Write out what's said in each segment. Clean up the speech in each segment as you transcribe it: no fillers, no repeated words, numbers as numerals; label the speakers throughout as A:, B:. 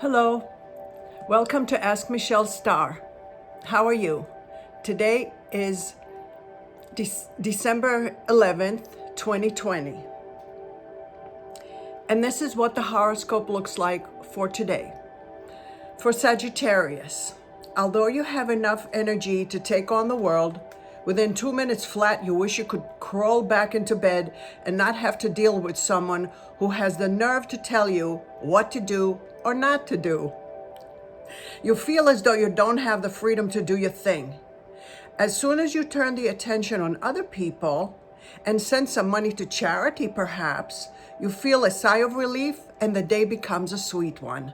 A: Hello, welcome to Ask Michelle Star. How are you? Today is December 11th, 2020. And this is what the horoscope looks like for today. For Sagittarius, although you have enough energy to take on the world, within 2 minutes flat, you wish you could crawl back into bed and not have to deal with someone who has the nerve to tell you what to do or not to do. You feel as though you don't have the freedom to do your thing. As soon as you turn the attention on other people and send some money to charity, perhaps, you feel a sigh of relief and the day becomes a sweet one.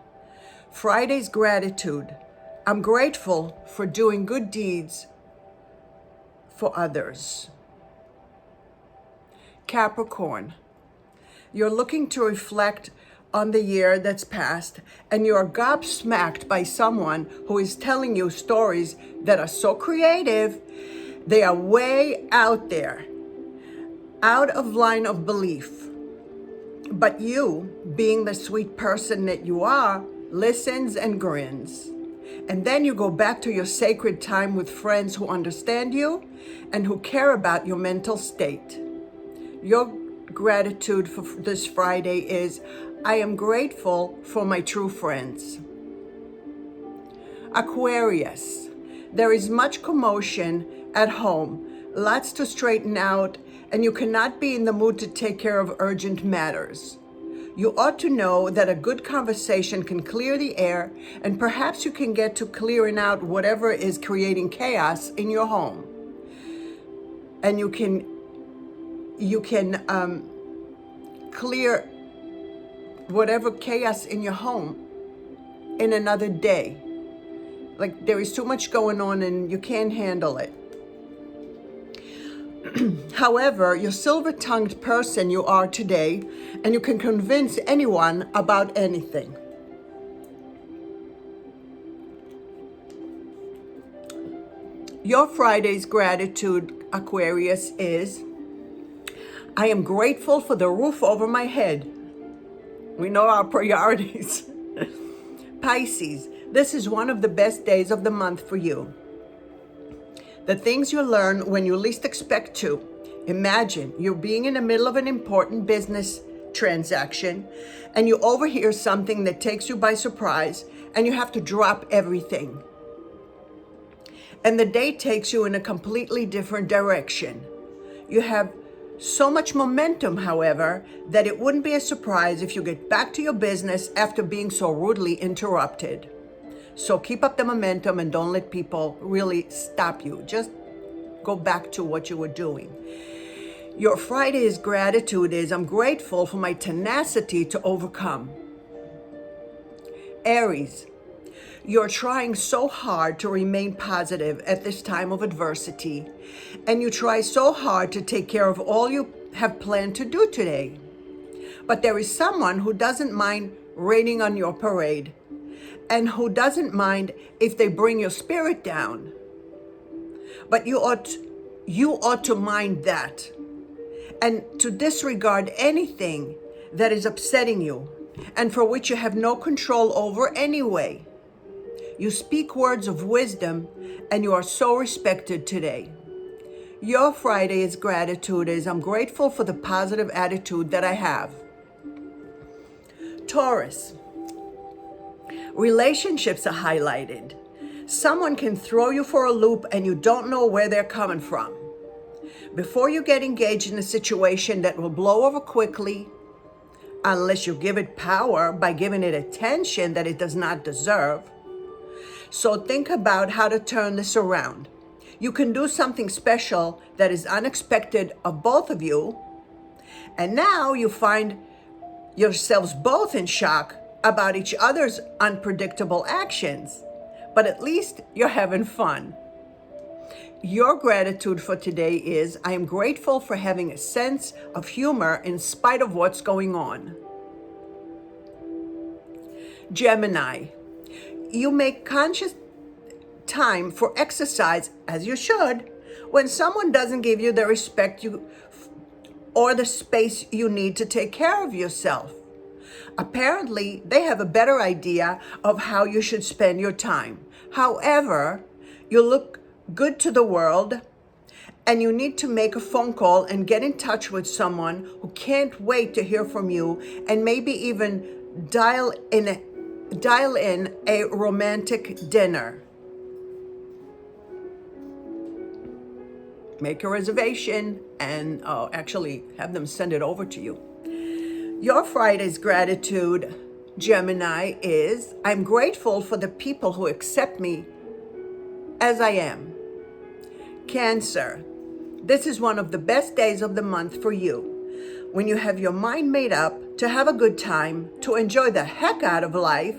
A: Friday's gratitude. I'm grateful for doing good deeds for others. Capricorn, you're looking to reflect on the year that's passed, and you're gobsmacked by someone who is telling you stories that are so creative, they are way out there, out of line of belief. But you, being the sweet person that you are, listens and grins. And then you go back to your sacred time with friends who understand you and who care about your mental state. Your gratitude for this Friday is, I am grateful for my true friends. Aquarius, there is much commotion at home, lots to straighten out, and you cannot be in the mood to take care of urgent matters. You ought to know that a good conversation can clear the air, and perhaps you can get to clearing out whatever is creating chaos in your home. And you can clear whatever chaos in your home in another day. Like there is too much going on and you can't handle it. However, you're silver-tongued person you are today, and you can convince anyone about anything. Your Friday's gratitude, Aquarius, is, I am grateful for the roof over my head. We know our priorities. Pisces, this is one of the best days of the month for you. The things you learn when you least expect to. Imagine you're being in the middle of an important business transaction and you overhear something that takes you by surprise and you have to drop everything. And the day takes you in a completely different direction. You have so much momentum, however, that it wouldn't be a surprise if you get back to your business after being so rudely interrupted. So keep up the momentum and don't let people really stop you. Just go back to what you were doing. Your Friday's gratitude is, I'm grateful for my tenacity to overcome. Aries, you're trying so hard to remain positive at this time of adversity, and you try so hard to take care of all you have planned to do today. But there is someone who doesn't mind raining on your parade, and who doesn't mind if they bring your spirit down. But you ought to mind that, and to disregard anything that is upsetting you, and for which you have no control over anyway. You speak words of wisdom, and you are so respected today. Your Friday's gratitude is, I'm grateful for the positive attitude that I have. Taurus, relationships are highlighted. Someone can throw you for a loop and you don't know where they're coming from. Before you get engaged in a situation that will blow over quickly, unless you give it power by giving it attention that it does not deserve. So think about how to turn this around. You can do something special that is unexpected of both of you, and now you find yourselves both in shock about each other's unpredictable actions, but at least you're having fun. Your gratitude for today is, I am grateful for having a sense of humor in spite of what's going on. Gemini, you make conscious time for exercise, as you should, when someone doesn't give you the respect you or the space you need to take care of yourself. Apparently, they have a better idea of how you should spend your time. However, you look good to the world, and you need to make a phone call and get in touch with someone who can't wait to hear from you, and maybe even dial in a romantic dinner. Make a reservation and actually have them send it over to you. Your Friday's gratitude, Gemini, is I'm grateful for the people who accept me as I am. Cancer, this is one of the best days of the month for you. When you have your mind made up to have a good time, to enjoy the heck out of life,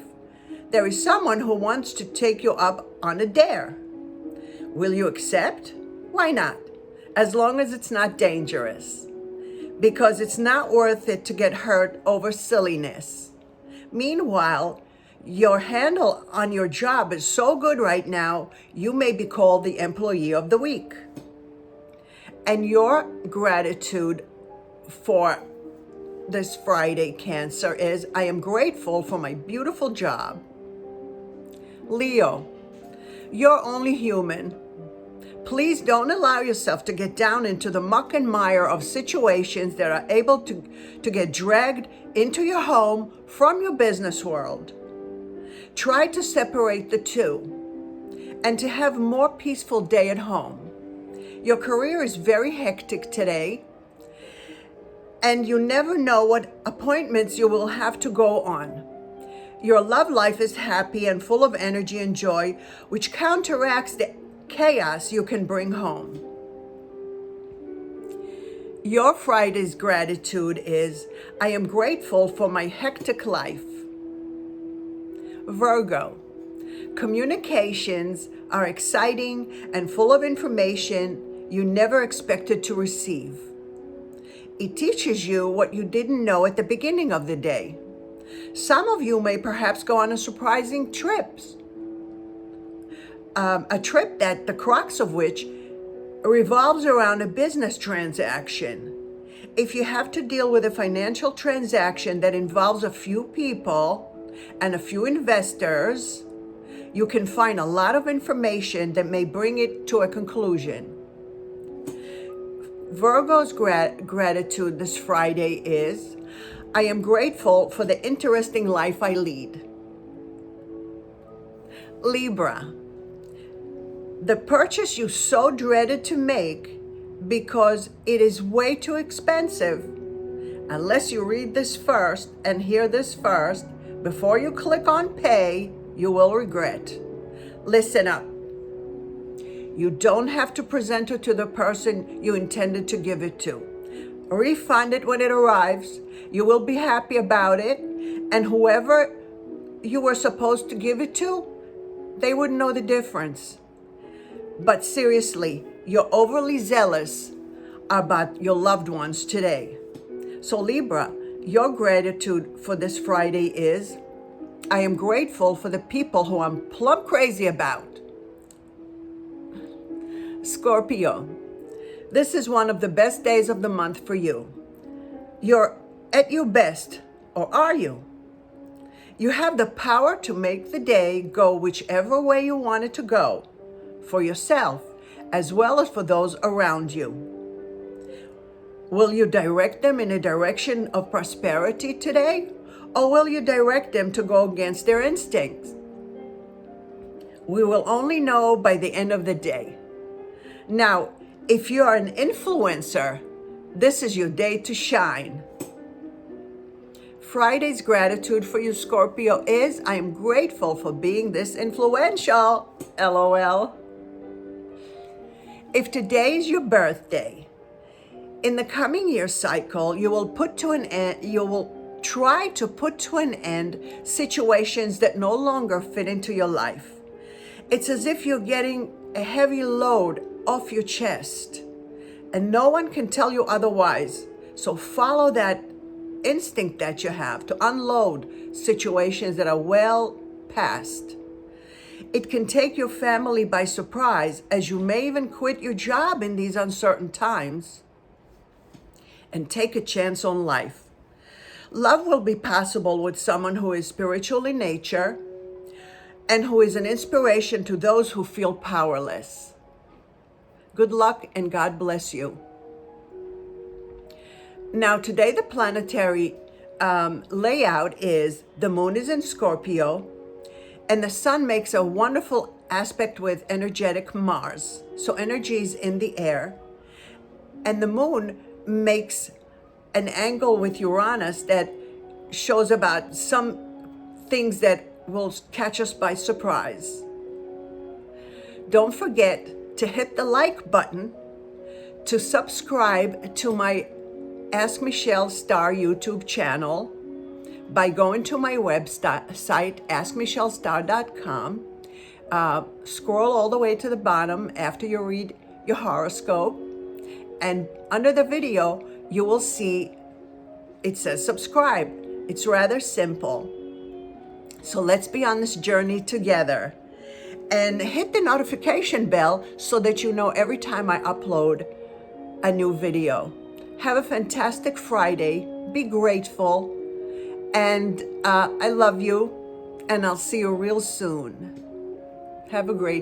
A: there is someone who wants to take you up on a dare. Will you accept? Why not? As long as it's not dangerous. Because it's not worth it to get hurt over silliness. Meanwhile, your handle on your job is so good right now, you may be called the employee of the week. And your gratitude for this Friday, Cancer, is I am grateful for my beautiful job. Leo, you're only human. Please don't allow yourself to get down into the muck and mire of situations that are able to get dragged into your home from your business world. Try to separate the two and to have a more peaceful day at home. Your career is very hectic today, and you never know what appointments you will have to go on. Your love life is happy and full of energy and joy, which counteracts the chaos you can bring home. Your Friday's gratitude is I am grateful for my hectic life. Virgo, communications are exciting and full of information you never expected to receive. It teaches you what you didn't know at the beginning of the day. Some of you may perhaps go on a surprising trip. A trip that the crux of which revolves around a business transaction. If you have to deal with a financial transaction that involves a few people and a few investors, you can find a lot of information that may bring it to a conclusion. Virgo's gratitude this Friday is I am grateful for the interesting life I lead. Libra, the purchase you so dreaded to make because it is way too expensive. Unless you read this first and hear this first, before you click on pay, you will regret. Listen up. You don't have to present it to the person you intended to give it to. Refund it when it arrives. You will be happy about it. And whoever you were supposed to give it to, they wouldn't know the difference. But seriously, you're overly zealous about your loved ones today. So Libra, your gratitude for this Friday is, I am grateful for the people who I'm plumb crazy about. Scorpio, this is one of the best days of the month for you. You're at your best, or are you? You have the power to make the day go whichever way you want it to go, for yourself as well as for those around you. Will you direct them in a direction of prosperity today, or will you direct them to go against their instincts? We will only know by the end of the day. Now, if you are an influencer, this is your day to shine. Friday's gratitude for you, Scorpio, is I am grateful for being this influential. LOL. If today is your birthday, in the coming year cycle, you will try to put to an end situations that no longer fit into your life. It's as if you're getting a heavy load off your chest, and no one can tell you otherwise. So follow that instinct that you have to unload situations that are well past. It can take your family by surprise, as you may even quit your job in these uncertain times and take a chance on life. Love will be possible with someone who is spiritual in nature and who is an inspiration to those who feel powerless. Good luck and God bless you. Now, today the planetary layout is the moon is in Scorpio and the sun makes a wonderful aspect with energetic Mars. So energy is in the air. And the moon makes an angle with Uranus that shows about some things that will catch us by surprise. Don't forget to hit the like button, to subscribe to my Ask Michelle Star YouTube channel by going to my website, askmichellestar.com. Scroll all the way to the bottom after you read your horoscope. And under the video, you will see it says subscribe. It's rather simple. So let's be on this journey together. And hit the notification bell so that you know every time I upload a new video. Have a fantastic Friday. Be grateful. And I love you. And I'll see you real soon. Have a great